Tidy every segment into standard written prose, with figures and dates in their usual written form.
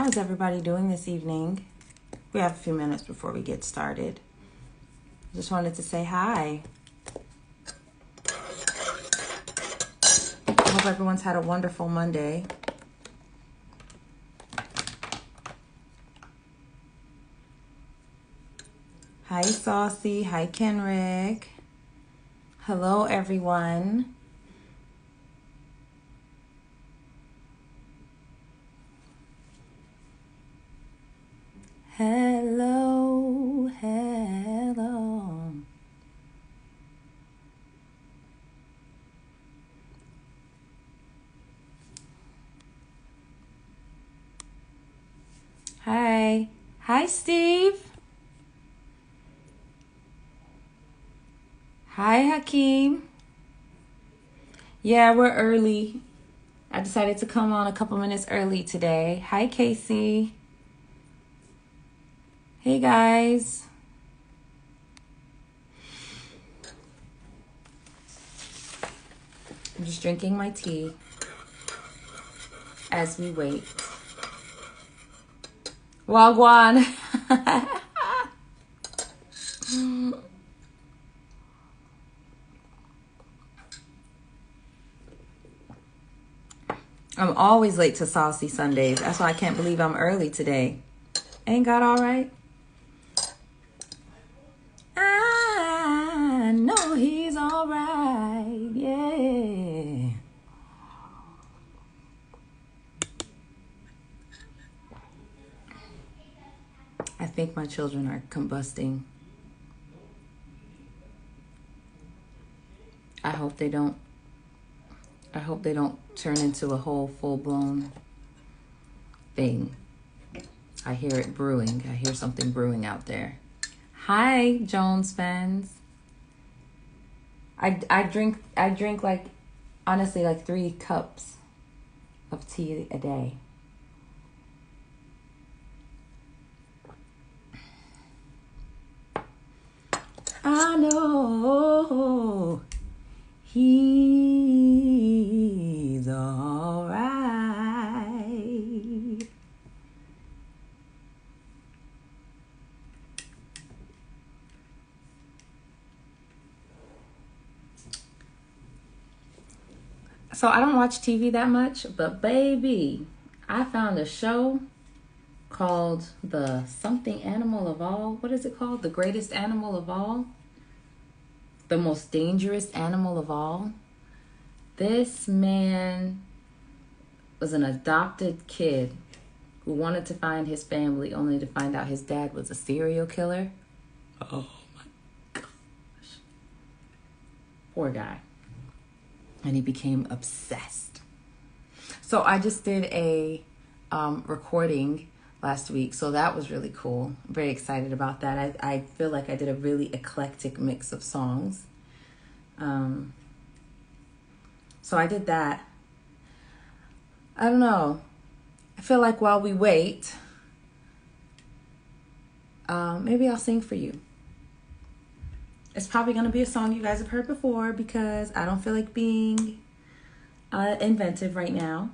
How's everybody doing this evening? We have a few minutes before we get started. Just wanted to say hi. I hope everyone's had a wonderful Monday. Hi, Saucy. Hi, Kenrick. Hello, everyone. Hello, hello. Hi. Hi, Steve. Hi, Hakeem. Yeah, we're early. I decided to come on a couple minutes early today. Hi, Casey. Hey, guys. I'm just drinking my tea as we wait. Wagwan. I'm always late to Saucy Sundays. That's why I can't believe I'm early today. Ain't God all right? I know he's all right. Yeah. I think my children are combusting. I hope they don't turn into a whole full-blown thing. I hear it brewing. I hear something brewing out there. Hi, Jones fans. I drink like, honestly, like 3 cups of tea a day. I know he's all right. So I don't watch TV that much, but baby, I found a show called The Something Animal of All. What is it called? The Greatest Animal of All? The Most Dangerous Animal of All. This man was an adopted kid who wanted to find his family only to find out his dad was a serial killer. Oh my gosh. Poor guy. And he became obsessed. So I just did a recording last week, so that was really cool. I'm very excited about that. I feel like I did a really eclectic mix of songs. So I did that. I don't know. I feel like while we wait, maybe I'll sing for you. It's probably going to be a song you guys have heard before because I don't feel like being inventive right now.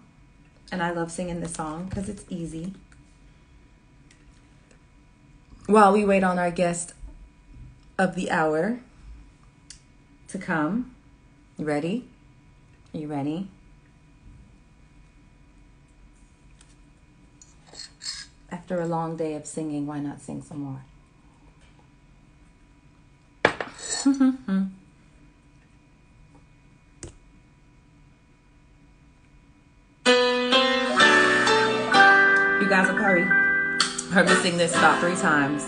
And I love singing this song because it's easy. While we wait on our guest of the hour to come. You ready? Are you ready? After a long day of singing, why not sing some more? You guys have probably heard me sing this about 3 times.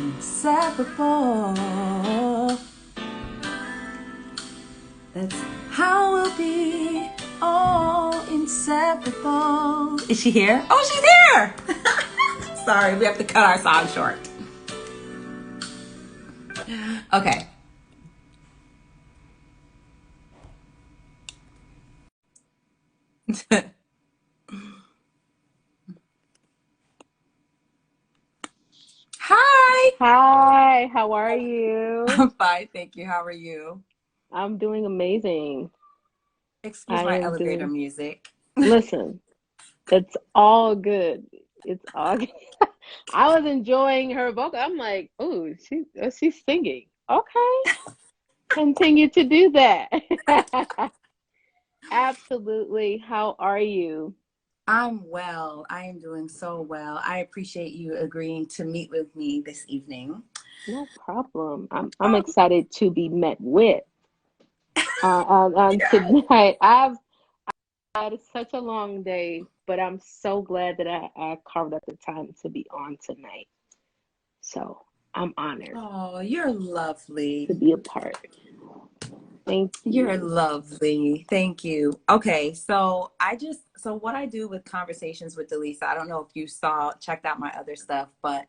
Inseparable. That's how we'll be all inseparable. Is she here? Oh, she's here! Sorry, we have to cut our song short. Okay. Hi. How are you? I'm fine, thank you. How are you? I'm doing amazing. Excuse I my am elevator doing, music. listen, it's all good. It's all good. I was enjoying her vocal. I'm like, oh, she's singing. Okay, continue to do that. Absolutely. How are you? I'm well. I am doing so well. I appreciate you agreeing to meet with me this evening. No problem. I'm Um, excited to be met with yeah. tonight. I've had such a long day, but I'm so glad that I carved out the time to be on tonight. So I'm honored Oh, you're to lovely. be a part. Thank You're you. lovely. Thank you. Okay, so what I do with conversations with Delisa, I don't know if you checked out my other stuff, but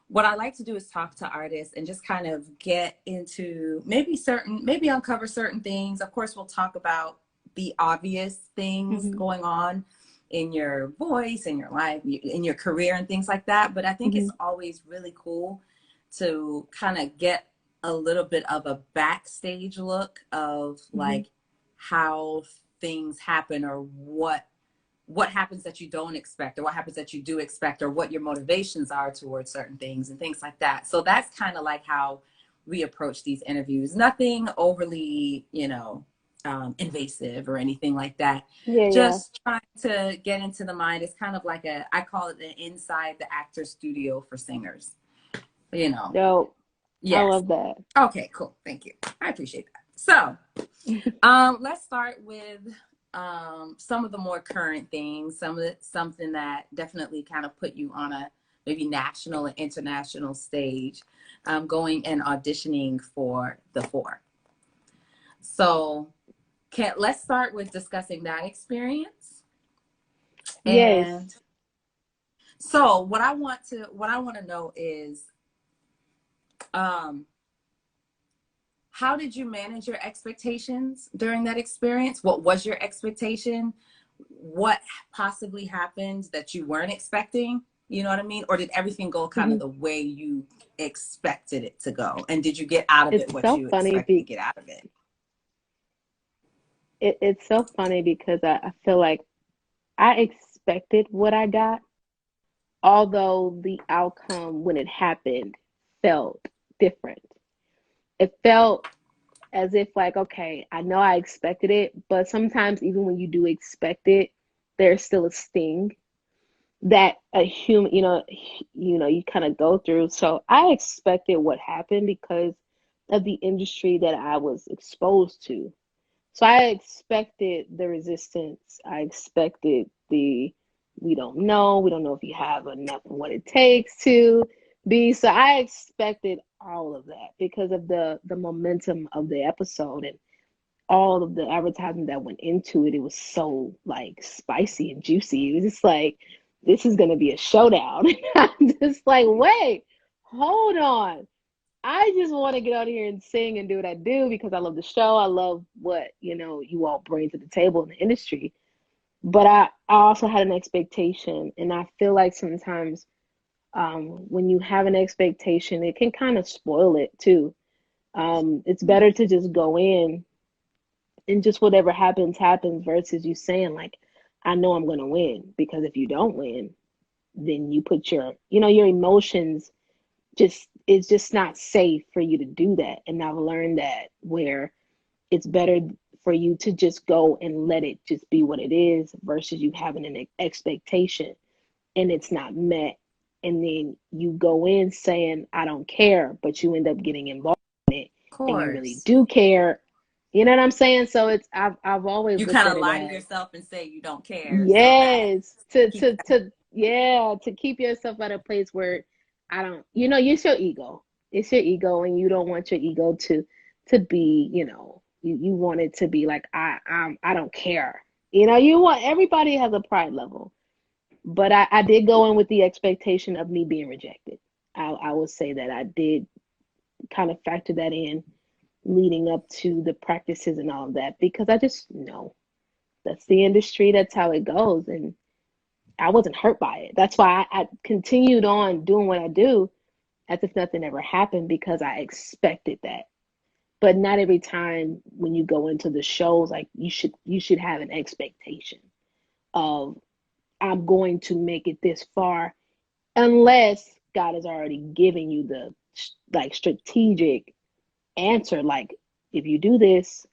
what I like to do is talk to artists and just kind of get into maybe uncover certain things. Of course, we'll talk about the obvious things Hmm. going on in your voice, in your life, in your career, and things like that. But I think Hmm. it's always really cool to kind of get a little bit of a backstage look of Hmm. like how things happen or what happens that you don't expect or what happens that you do expect or what your motivations are towards certain things and things like that. So that's kind of like how we approach these interviews. Nothing overly, invasive or anything like that. Yeah, yeah. Just trying to get into the mind. It's kind of like I call it the inside the actor studio for singers, you know. Dope. I Yes. love that. Okay, cool. Thank you. I appreciate that. So, let's start with some of the more current things. Something that definitely kind of put you on a maybe national and international stage, going and auditioning for the Four. So, can let's start with discussing that experience. Yes. And so, what I want to know is, um, how did you manage your expectations during that experience? What was your expectation? What possibly happened that you weren't expecting? You know what I mean? Or did everything go kind Hmm. of the way you expected it to go? And did you get out of it It's what so you funny. expected to get out of it? It's so funny because I feel like I expected what I got, although the outcome when it happened felt different. It felt as if like, okay, I know I expected it, but sometimes even when you do expect it, there's still a sting that a human, you kind of go through. So I expected what happened because of the industry that I was exposed to. So I expected the resistance. I expected the we don't know if you have enough of what it takes to be. So I expected all of that because of the momentum of the episode and all of the advertising that went into it. It was so like spicy and juicy. It was just like this is gonna be a showdown. I'm just like, wait, hold on. I just want to get out here and sing and do what I do because I love the show. I love what, you all bring to the table in the industry. But I also had an expectation. And I feel like sometimes when you have an expectation, it can kind of spoil it too. It's better to just go in and just whatever happens, happens versus you saying, like, I know I'm going to win. Because if you don't win, then you put your emotions it's just not safe for you to do that. And I've learned that where it's better for you to just go and let it just be what it is versus you having an expectation and it's not met. And then you go in saying, I don't care, but you end up getting involved in it Of and you really course. do care. You know what I'm saying? So I've always You looked kind at of it lie to as yourself and say you don't care so that yes, to keep to to yeah, to keep yourself at a place where I don't, it's your ego. It's your ego, and you don't want your ego to be, you want it to be like I don't care. You want everybody has a pride level, but I did go in with the expectation of me being rejected. I will say that I did kind of factor that in leading up to the practices and all of that because I just know that's the industry. That's how it goes, and I wasn't hurt by it. That's why I continued on doing what I do. as if nothing ever happened because I expected that. But not every time when you go into the shows, like you should have an expectation of I'm going to make it this far, unless God has already given you the like strategic answer. Like if you do this,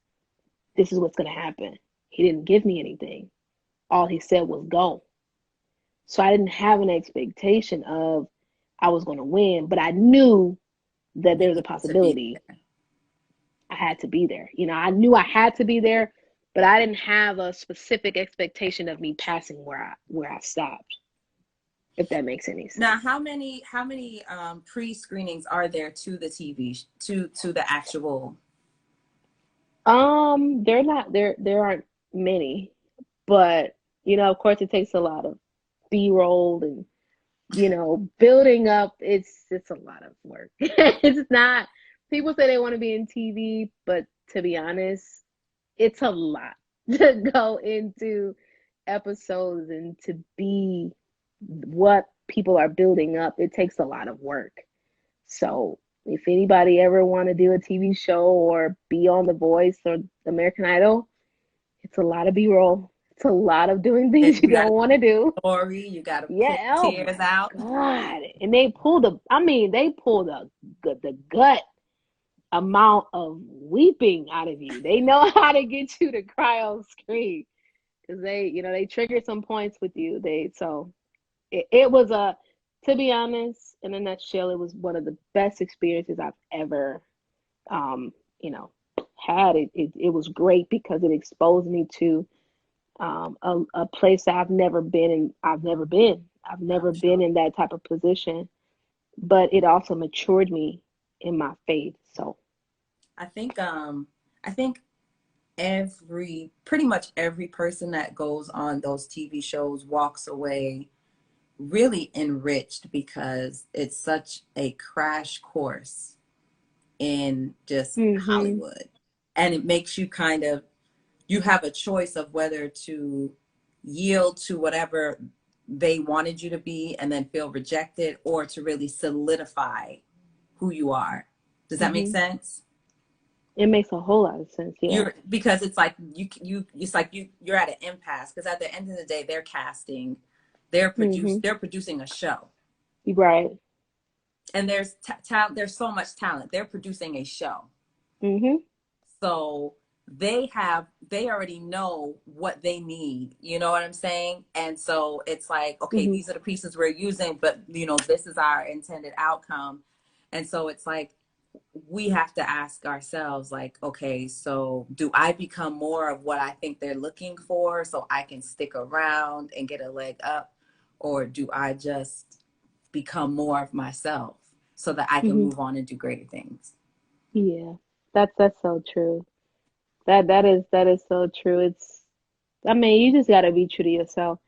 this is what's going to happen. He didn't give me anything. All he said was go. So I didn't have an expectation of I was going to win, but I knew that You there was a needed to be possibility there. I had to be there. I knew I had to be there, but I didn't have a specific expectation of me passing where I stopped, if that makes any Now, sense. how many pre-screenings are there to the TV to the actual? They're not there aren't many, but of course it takes a lot of B-roll and building up. It's a lot of work. It's not, people say they want to be in TV, but to be honest, it's a lot to go into episodes and to be what people are building up. It takes a lot of work. So if anybody ever want to do a TV show or be on The Voice or American Idol, it's a lot of B-roll. It's a lot of doing things you You got to don't want to do. story. You got to pull Yeah, oh tears my out. God. And they pulled the gut amount of weeping out of you. They know how to get you to cry on screen because they trigger some points with you. It was to be honest, in a nutshell, it was one of the best experiences I've ever, um, you know, had. It was great because it exposed me to a place that I've never been in. I've never I'm been sure. in that type of position, but it also matured me in my faith. So, I think pretty much every person that goes on those TV shows walks away really enriched because it's such a crash course in just hmm Hollywood. And it makes you you have a choice of whether to yield to whatever they wanted you to be and then feel rejected, or to really solidify who you are. Does that make hmm sense? it makes a whole lot of sense. Yeah. Because it's like you're at an impasse, because at the end of the day they're casting, hmm they're producing a show, Right. and there's so much talent. They're producing a show. hmm So they already know what they need. You know what I'm saying? And so it's like, okay, hmm these are the pieces we're using, but this is our intended outcome. And so it's like we have to ask ourselves, like, okay, so do I become more of what I think they're looking for so I can stick around and get a leg up? Or do I just become more of myself so that I can hmm move on and do greater things? Yeah. That's so true. That is so true. I mean, you just gotta be true to yourself.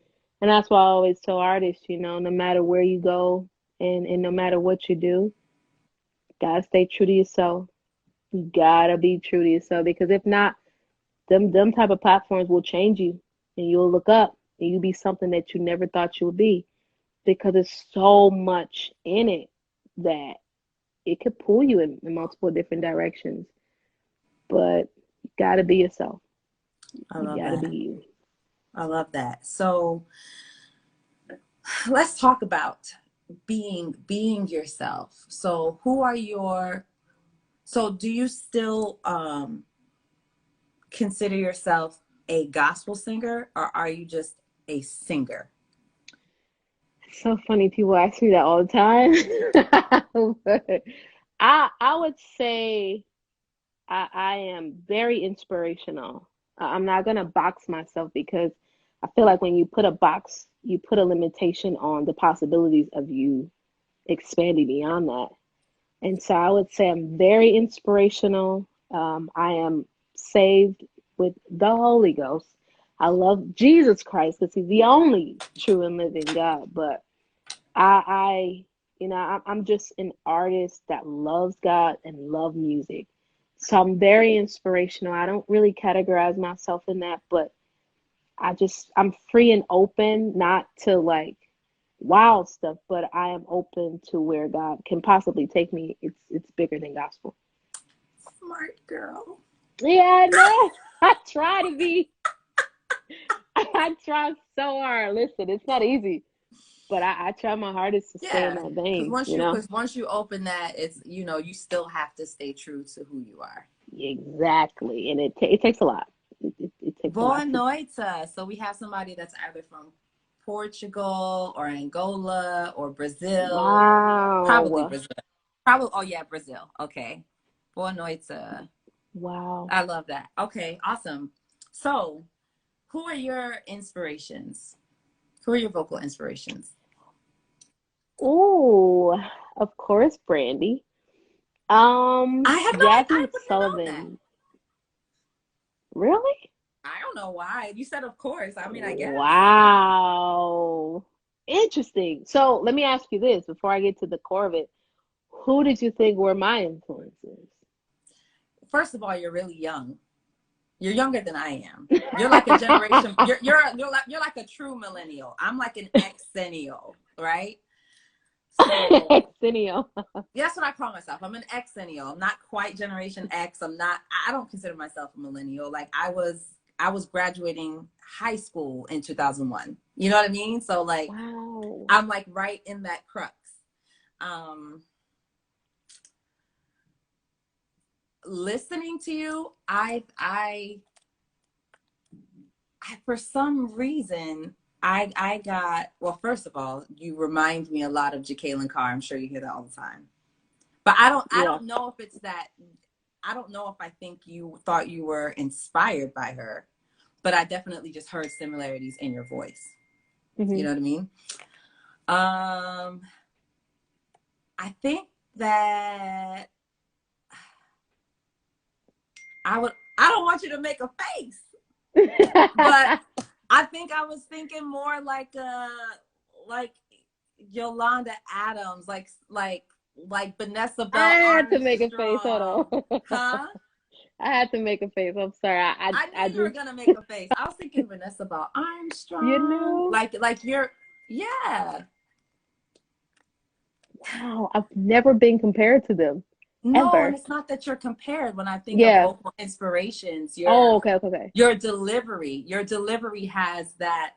And that's why I always tell artists, no matter where you go and no matter what you do, gotta stay true to yourself. You gotta be true to yourself because if not, them type of platforms will change you and you'll look up and you'll be something that you never thought you would be because there's so much in it that it could pull you in multiple different directions. But you gotta be yourself. I You love gotta be that. you. I love that. So let's talk about being yourself. So do you still consider yourself a gospel singer, or are you just a singer? It's so funny. People ask me that all the time. But I would say I am very inspirational. I'm not gonna box myself because I feel like when you put a box, you put a limitation on the possibilities of you expanding beyond that. And so I would say I'm very inspirational. I am saved with the Holy Ghost. I love Jesus Christ because he's the only true and living God. But I I'm just an artist that loves God and love music. So I'm very inspirational. I don't really categorize myself in that, but I'm free and open, not to like wild stuff, but I am open to where God can possibly take me. It's bigger than gospel. Smart girl. Yeah, I know. I try to be. I try so hard. Listen, it's not easy, but I try my hardest to stay in Yeah, that because vein, you know? once you open that, it's, you know, you still have to stay true to who you are. Exactly. And it takes a lot. It takes a Boa lot to. noite. So we have somebody that's either from Portugal or Angola or Brazil. Probably Wow. Brazil. Probably, oh yeah, Brazil. Okay. Boa noite. Wow. I love that. Okay, awesome. So, who are your inspirations? Who are your vocal inspirations? Oh, of course, Brandy. I have no, I Jasmine wouldn't have known that. Sullivan. Really? I don't know why. You said, of course. I mean, I guess. Wow. Interesting. So let me ask you this before I get to the core of it. Who did you think were my influences? First of all, you're really young. You're younger than I am. You're like a generation. You're like a true millennial. I'm like an exennial, right? So Exennial. that's what I call myself. I'm an exennial. I'm not quite Generation X. I'm not. I don't consider myself a millennial. Like I was graduating high school in 2001. You know what I mean? So like, Wow. I'm like right in that crux. Um, Listening to you, for some reason, I got, well, first of all, you remind me a lot of Jacqueline Carr. I'm sure you hear that all the time. But I Yeah. don't know if it's that, I don't know if I think you thought you were inspired by her, but I definitely just heard similarities in your voice. You Hmm. know what I mean? I think that I don't want you to make a face, but I think I was thinking more like Yolanda Adams, like Vanessa I Bell had to make a face. Hold Armstrong. on. Huh? I had to make a face. I'm sorry. I I knew you were just, gonna make a face. I was thinking Vanessa Bell you Armstrong. know, Like you're, yeah. wow. I've never been compared to them No, and ever. it's not that you're compared. When I think of Yeah. vocal inspirations, Oh, okay, okay, okay. your delivery has that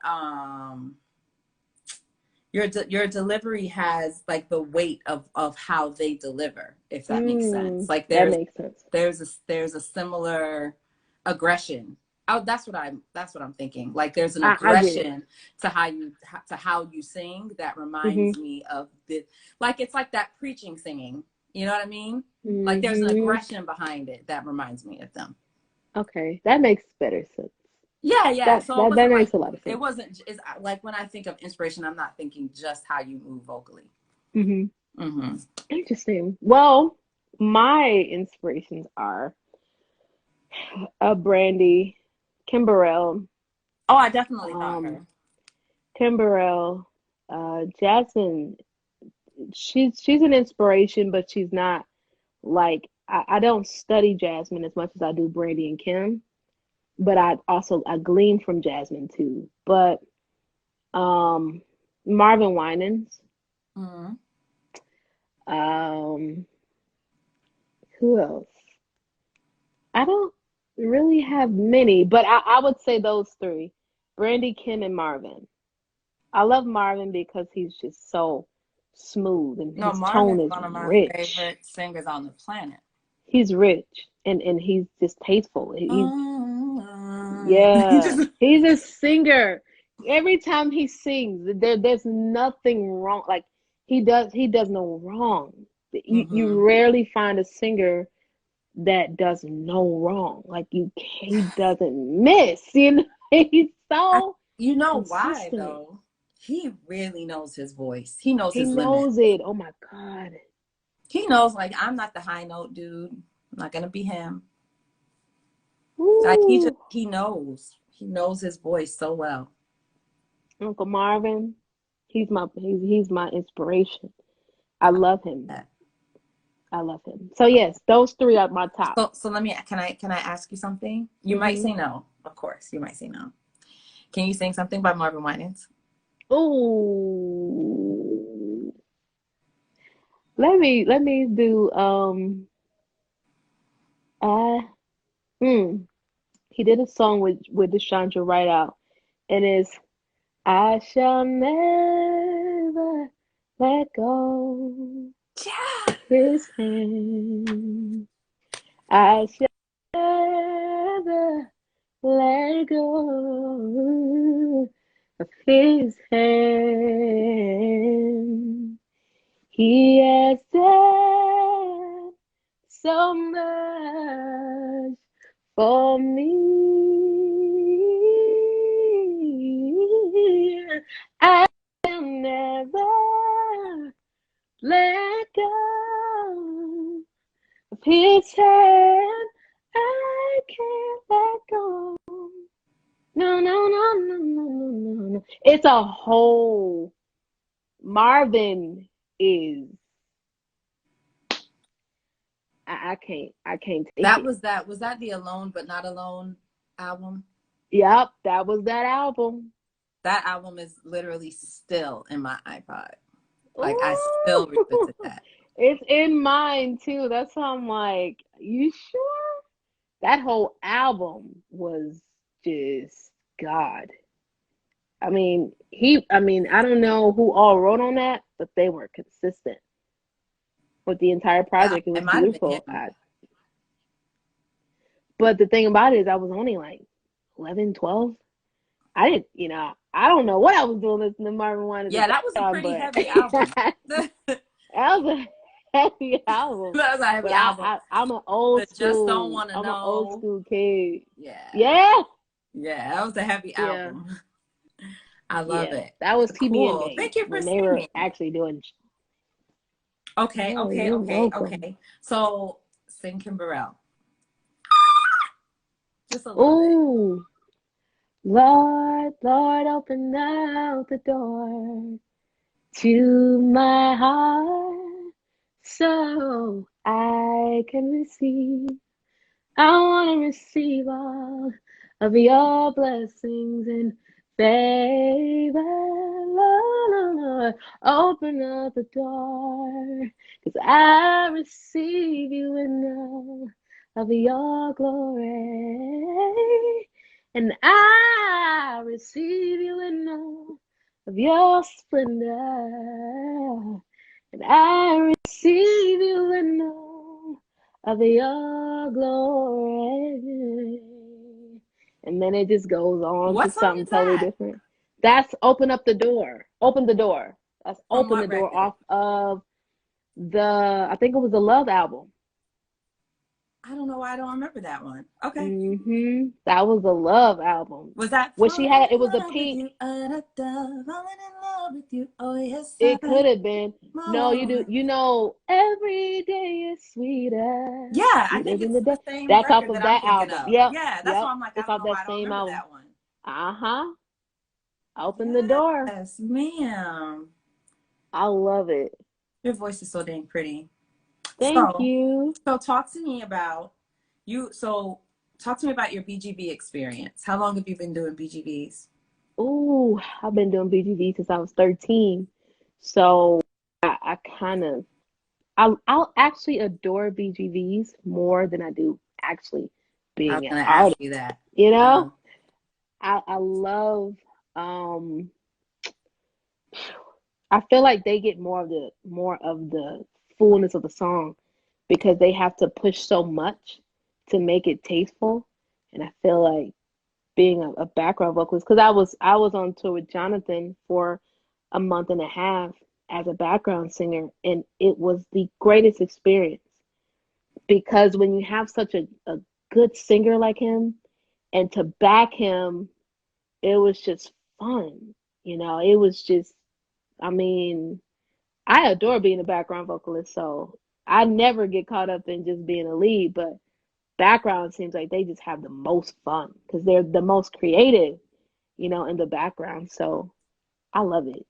your delivery has like the weight of how they deliver, if that makes sense. Like That makes sense. there's a similar aggression. Oh, that's what I'm thinking. Like there's an I get it. aggression to how you sing that Hmm. reminds me of the, like it's like that preaching singing. You know what I mean? Like there's an Hmm. aggression behind it that reminds me of them. Okay, that makes better sense. Yeah, yeah. So That makes a lot of it sense. wasn't, it's like when I think of inspiration, I'm not thinking just how you move vocally. Hmm. Mm-hmm. Interesting. Well, my inspirations are Brandy, Kimberell, Oh, I definitely thought um, her. Kimberell, Jasmine. She's an inspiration, but she's not like I don't study Jasmine as much as I do Brandy and Kim. But I glean from Jasmine too. But um, Marvin Winans. Mm-hmm. Um, who else? I don't really have many, but I would say those three: Brandy, Kim, and Marvin. I love Marvin because he's just so smooth and No, his tone Marvin's is one of my rich. favorite singers on the planet. He's rich and he's just tasteful. He's He yeah, just, he's a singer. Every time he sings, there's nothing wrong. Like he does no wrong. You mm-hmm. rarely find a singer that does no wrong. Like he doesn't miss. You know, he's I, so you know why consistent. though? He really knows his voice. He knows He his limit. knows it. Oh my God. He knows, like, I'm not the high note dude. I'm not gonna be him. Like Ooh, he knows his voice so well. Uncle Marvin. He's my inspiration. I love him. I love him. So yes, those three are my top. So let me, can I ask you something? You might Hmm. say no, of course. You might say no. Can you sing something by Marvin Winans? Ooh. Let me do I hmm. He did a song with Deshandra right out, and it's I shall never let go Yeah. his hand. I shall never let go of his hand. He has done so much for me. I will never let go of his hand. I can't let go. No, no, no, no, no, no, no, no. It's a whole Marvin is I can't take That it. was that. Was that the Alone but Not Alone album? Yep, that was that album. That album is literally still in my iPod. Like I still revisit Ooh, that. it's in mine too. That's why I'm like, you sure? That whole album was just God. I don't know who all wrote on that, but they were consistent with the entire project. It It was might have been beautiful. him. But the thing about it is I was only like 11, 12. I didn't, I don't know what I was doing listening to Marvin Wine at the Yeah, that was a time, pretty but heavy album. that That was a heavy album. was a heavy But album. I'm an old The Just Don't school. Want to I'm an old Know. school kid. Yeah. Yeah, Yeah, that was a heavy yeah, album. I love yeah. it. That was TBN Cool. days Thank you for when they were singing. actually doing. Okay, Oh, okay, you're okay, welcome. okay. So sing Kimberell. Just a little bit. Ooh, Lord, Lord, open out the door to my heart so I can receive. I want to receive all of your blessings and favor. Lord, open up the door, 'cause I receive you in all of your glory. And I receive you in all of your splendor. And I receive you in all of your glory. And then it just goes on to What song something is totally that? different. That's Open Up the Door. Open the Door. That's From Open what the Door record? off of I think it was the Love album. I don't know why I don't remember that one. Okay. That was the Love album. Was that What she Falling had, in it was the Love with pink. You? Falling in love with you. Oh, yes, It I could have been. No, you do. more. Every day is sweeter, Yeah, I sweeter think than it's the the day. same That's off record of that I'm that thinking album. of. Yep, Yeah, that's yep. why I'm like, I It's don't off know why that I don't same remember album. that one. Uh-huh. Open the door. Yes, ma'am. I love it. Your voice is so dang pretty. Thank So, you. so talk to me about you. So, talk to me about your BGV experience. How long have you been doing BGVs? Ooh, I've been doing BGV since I was 13. So I kind of I'll actually adore BGVs more than I do actually I was being an gonna ask artist. you that. You Uh, know? I love um I feel like they get more of the fullness of the song because they have to push so much to make it tasteful. And I feel like being a background vocalist, because I was on tour with Jonathan for a month and a half as a background singer, and it was the greatest experience because when you have such a good singer like him and to back him, it was just fun. It was just, I mean, I adore being a background vocalist, so I never get caught up in just being a lead, but background seems like they just have the most fun because they're the most creative, in the background. So I love it.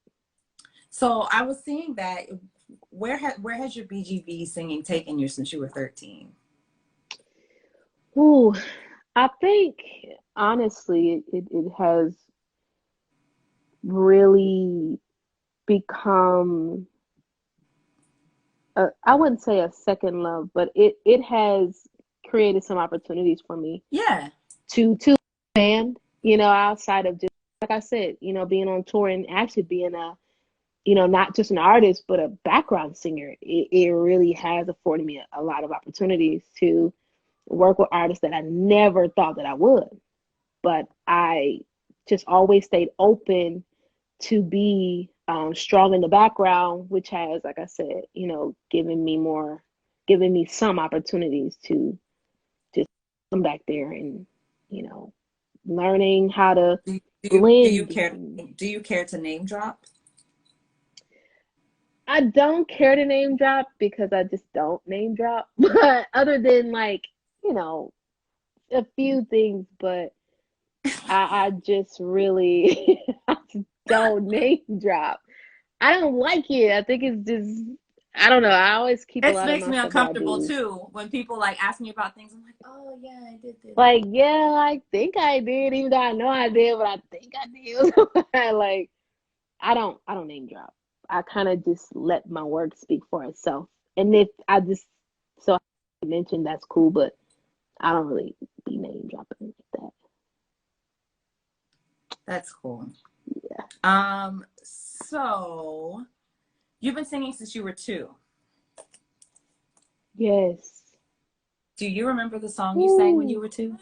so I was seeing that. Where has your BGV singing taken you since you were 13? Ooh, I think honestly it has really become I wouldn't say a second love, but it has created some opportunities for me Yeah. to expand, outside of just like I said, being on tour and actually being a, not just an artist, but a background singer. It really has afforded me a lot of opportunities to work with artists that I never thought that I would. But I just always stayed open to be strong in the background, which has, like I said, given me some opportunities to just come back there and, learning how to blend. Do you care to name drop? I don't care to name drop because I just don't name drop. But other than like, a few things, but I just really I just don't name drop. I don't like it. I think it's just I don't know. I always keep a It lot of makes my me stuff that I uncomfortable do. too when people like ask me about things. I'm like, oh yeah, I did this. Like, yeah, I think I did, even though I know I did, but I think I did. Like, I don't name drop. I kind of just let my work speak for itself. And if I just so I mentioned that's cool, but I don't really be name dropping like that. That's cool. Yeah. So you've been singing since you were 2. Yes. Do you remember the song you sang when you Ooh. were 2?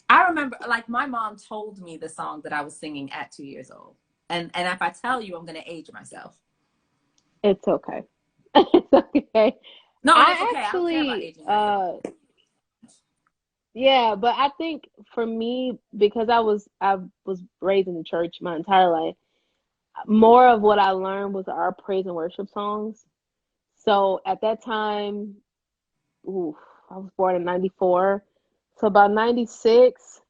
I remember, like, my mom told me the song that I was singing at 2 years old. And if I tell you, I'm going to age myself. It's okay. It's okay. No, and it's I okay. I don't care about actually, aging myself. yeah, but I think for me, because I was raised in the church my entire life, more of what I learned was our praise and worship songs. So at that time, oof, I was born in '94. So about '96,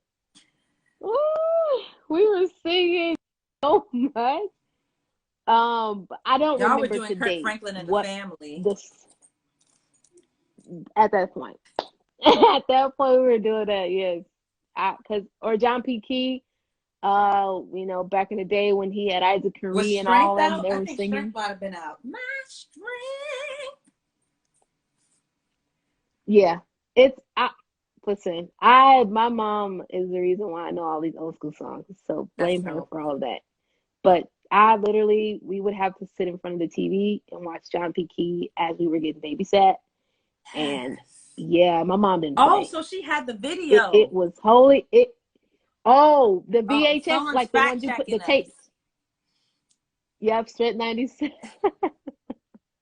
ooh, we were singing so much. But I don't Y'all were remember doing to Kirk date Franklin and the what Family. this at that point. At that point, we were doing that, yes. Cause or John P. Key, back in the day when he had Isaac Was Curry and all Strength of them, out? they I were think Strength singing. might have been out. My strength. Yeah, it's listen. My mom is the reason why I know all these old school songs. So That's blame her dope. for all of that. But I literally, we would have to sit in front of the TV and watch John P. Key as we were getting babysat. And Yes. yeah, my mom didn't Oh, play. so she had the It video. was holy. The Oh, VHS, someone's like the ones fact you put the checking us. tapes. Yep, straight 96.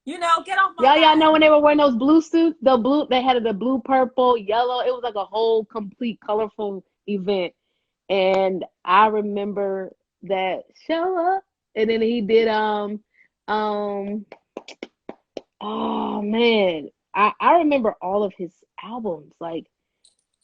Get off my Y'all know when live. they were wearing those blue suits? They had the blue, purple, yellow. It was like a whole complete colorful event. And I remember that show up. And then he did um oh man. I remember all of his albums, like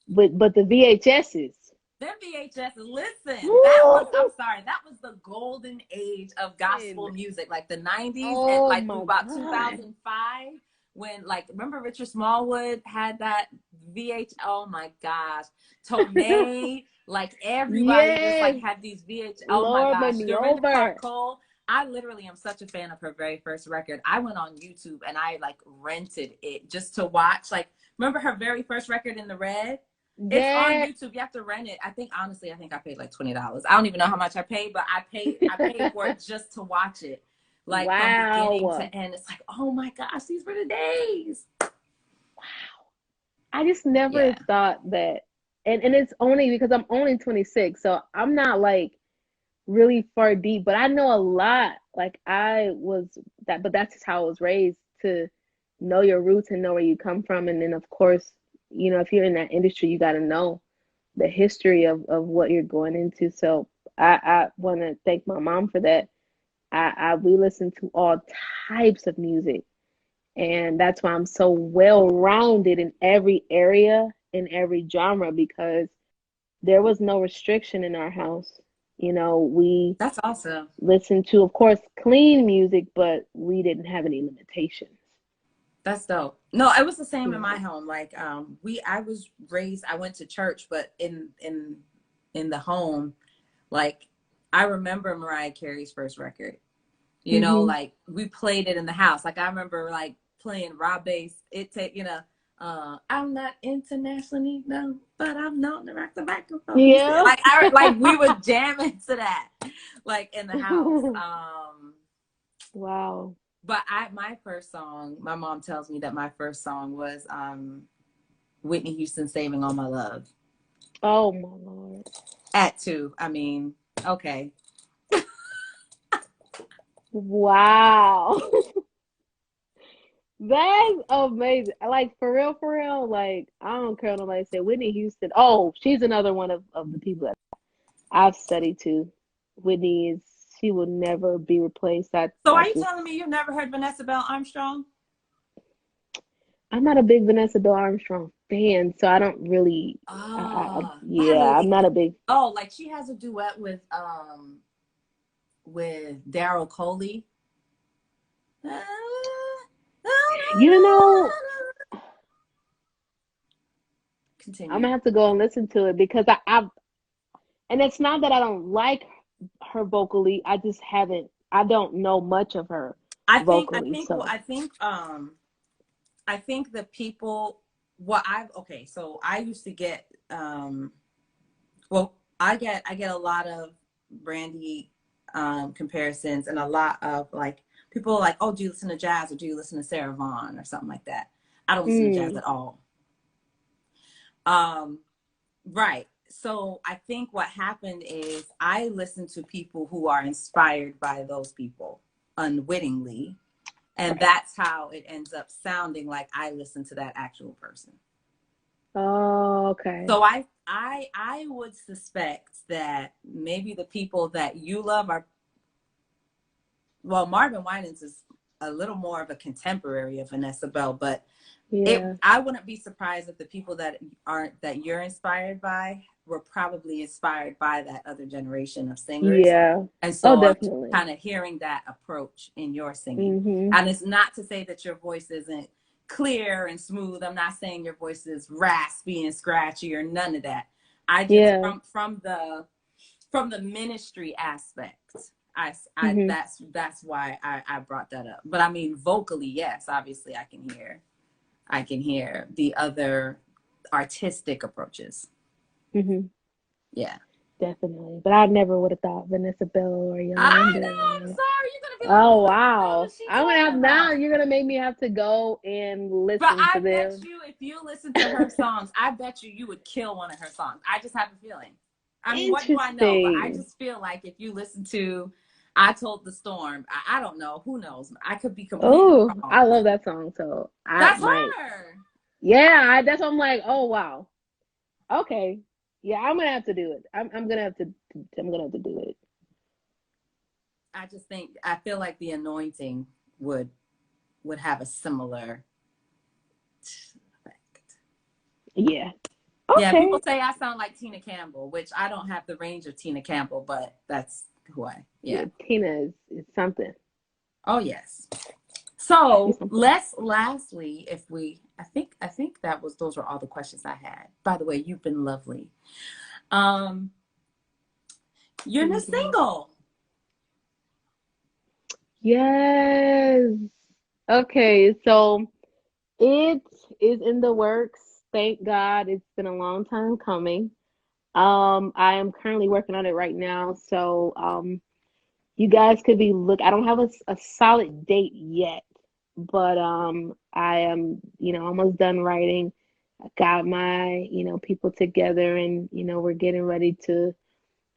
but the VHSs. Them VHS, listen, I'm Woo! sorry, that was the golden age of gospel music, like the 90s and Oh like through my about God. 2005 when like, remember Richard Smallwood had that VH, oh my gosh, Tomei, like everybody just like Yes, had these VH, oh my Lord made gosh, me Dorinda Clark over. Cole. I literally am such a fan of her very first record. I went on YouTube and I like rented it just to watch. Like, remember her very first record in the red? It's on Yeah. YouTube. You have to rent it. I think honestly, I think I paid like $20. I don't even know how much I paid, but I paid for it just to watch it. Like from beginning Wow. to end. It's like, oh my gosh, these were the days. I just never Yeah. thought that. And it's only because I'm only 26, so I'm not like really far deep, but I know a lot. Like I was that, but that's just how I was raised to know your roots and know where you come from. And then of course, if you're in that industry, you got to know the history of what you're going into. So I want to thank my mom for that. We listen to all types of music, and that's why I'm so well rounded in every area, in every genre, because there was no restriction in our house. We That's awesome. listened to, of course, clean music, but we didn't have any limitations. That's dope. No, it was the same in my Yeah. home. Like, I was raised, I went to church, but in the home, like I remember Mariah Carey's first record. You know, Mm-hmm. like we played it in the house. Like I remember like playing raw bass. I'm not internationally known, but I'm known to rock the microphone. Yeah. Like we were jamming to that, like in the house. Wow. But my first song, my mom tells me that my first song was Whitney Houston, "Saving All My Love." Oh my Lord. At 2, I mean, okay. Wow. That's amazing. Like for real, like I don't care what nobody say. Whitney Houston. Oh, she's another one of the people that I've studied too. Whitney is she will never be replaced. So I are you just telling me you've never heard Vanessa Bell Armstrong? I'm not a big Vanessa Bell Armstrong fan, so I don't really That yeah, I'm lady. not a big Like she has a duet with Daryl Coley. you know, I'm Continue. gonna have to go and listen to it because I and it's not that I don't like her vocally. I just haven't. I don't know much of her I think I vocally. think well, So, I think the people what I've okay, so I used to get well, I get a lot of Brandy comparisons and a lot of like people are like, oh, do you listen to jazz or do you listen to Sarah Vaughan or something like that? I don't listen to jazz mm, at all. Um, right. So I think what happened is I listen to people who are inspired by those people unwittingly. And right. that's how it ends up sounding like I listen to that actual person. Oh, okay. So I would suspect that maybe the people that you love are well, Marvin Winans is a little more of a contemporary of Vanessa Bell, but Yeah. I wouldn't be surprised if the people that you're inspired by were probably inspired by that other generation of singers. Yeah. And Oh, so I'm just definitely. kind of hearing that approach in your singing. Mm-hmm. And it's not to say that your voice isn't clear and smooth. I'm not saying your voice is raspy and scratchy or none of that. I just Yeah. from the ministry aspect. Mm-hmm. That's why I brought that up. But I mean vocally, yes, obviously I can hear the other artistic approaches. Mm-hmm. Yeah. Definitely. But I never would have thought Vanessa Bell or I know, I'm Yolanda. sorry. You're gonna be like, Oh what the hell wow. is she I'm gonna have talking now. about? You're gonna make me have to go and But listen to I bet them. you if you listen to her songs, I bet you would kill one of her songs. I just have a feeling. I mean, what do I know? But I Interesting. just feel like if you listen to I Told the Storm, I don't know. Who knows? I could be completely Oh, wrong. I love that song. So I That's might. her. Yeah, that's what I'm like. Oh wow. Okay. Yeah, I'm gonna have to do it. I'm gonna have to. I'm gonna have to do it. I just think I feel like the anointing would have a similar effect. Yeah. Yeah, people Okay. say I sound like Tina Campbell, which I don't have the range of Tina Campbell, but that's who Yeah. yeah. Tina is something. Oh yes. She's So something. let's lastly, if we I think that was those were all the questions I had. By the way, you've been lovely. Um, you're new Thank you. single. Yes. Okay. So it is in the works. Thank God. It's been a long time coming. I am currently working on it right now. So, you guys could be look. I don't have a solid date yet, but I am, almost done writing. I got my, people together, and we're getting ready to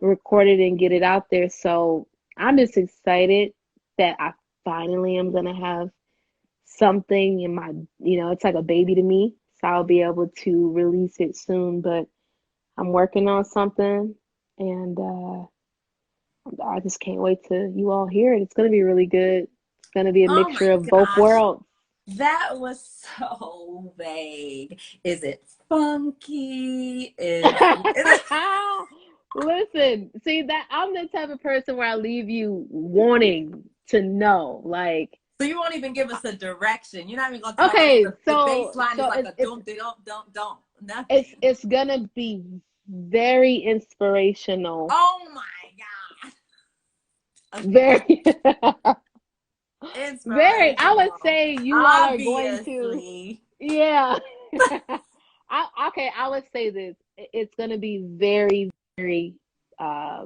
record it and get it out there. So I'm just excited that I finally am gonna have something in my, it's like a baby to me. So I'll be able to release it soon. But I'm working on something, and I just can't wait to you all hear it. It's gonna be really good. It's gonna be a Oh mixture my of both gosh, worlds. that was so vague. Is it funky? Is Listen, see that I'm the type of person where I leave you wanting to know. Like, so you won't even give us a direction. You're not even gonna tell us okay, the so baseline is so like it's a it's don't it's nothing. it's gonna be very inspirational. Oh my god. Okay. Very, very. I would Inspirational. say you all are going to, Obviously. yeah. Okay, I would say this. It's going to be very, very, uh,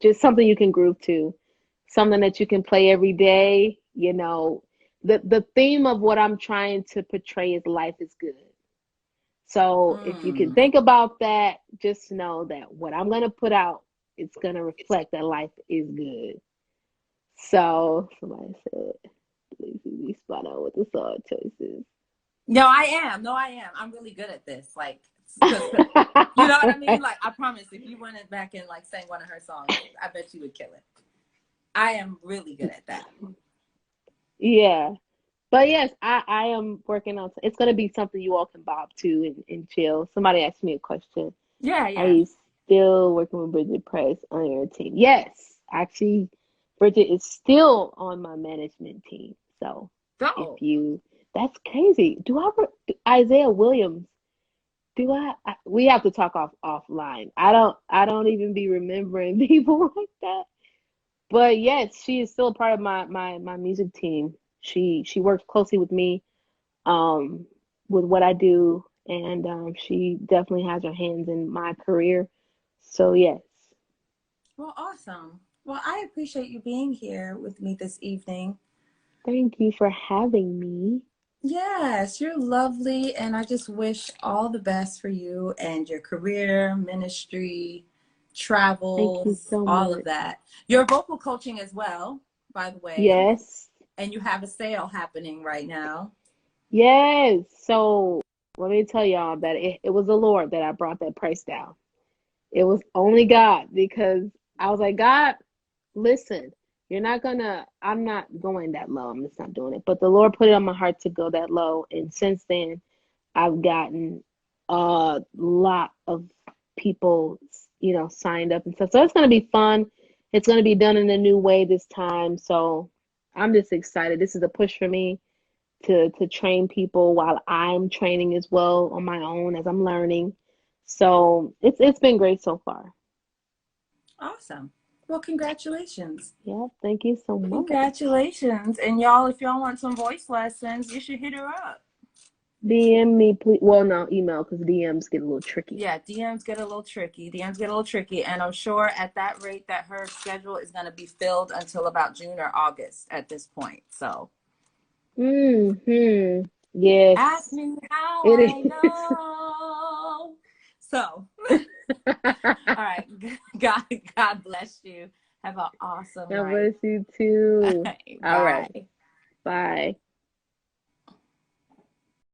just something you can groove to, something that you can play every day. The theme of what I'm trying to portray is life is good. So if you can Mm. think about that, just know that what I'm going to put out, it's going to reflect that life is good. So somebody said, please be spot on with the song choices. No, I am. No, I am. I'm really good at this. Like, because you know what I mean? Like, I promise if you went back and like sang one of her songs, I bet you would kill it. I am really good at that. Yeah. But yes, I am working on it's gonna be something you all can bob to and chill. Somebody asked me a question. Yeah, Are yeah. you still working with Bridget Price on your team? Yes. Actually, Bridget is still on my management team. So if Go. you that's crazy. Isaiah Williams, we have to talk offline. I don't even be remembering people like that. But yes, she is still a part of my music team. She works closely with me um with what I do, and she definitely has her hands in my career. So yes, Well, awesome. Well, I appreciate you being here with me this evening. thank you for having me. Yes, you're lovely, and I just wish all the best for you and your career, ministry, Thank you travels, so all of much. that. You're vocal coaching as well, by the way, Yes, and you have a sale happening right now. yes. So let me tell y'all that it was the Lord that I brought that price down. It was only God because I was like, God, listen, I'm not going that low. I'm just not doing it. But the Lord put it on my heart to go that low. And since then, I've gotten a lot of people, signed up and stuff. So it's going to be fun. It's going to be done in a new way this time. So I'm just excited. This is a push for me to train people while I'm training as well on my own as I'm learning. So it's been great so far. Awesome. Well, congratulations. Yeah, thank you so much. Congratulations. And y'all, if y'all want some voice lessons, you should hit her up. DM me, please. Well, no, email because DMs get a little tricky. Yeah, DMs get a little tricky. DMs get a little tricky. And I'm sure at that rate that her schedule is going to be filled until about June or August at this point. So ask Yes, me how it I is. know. So, all right. God, God bless you. Have an awesome God night. bless you too. All right. Bye. Bye.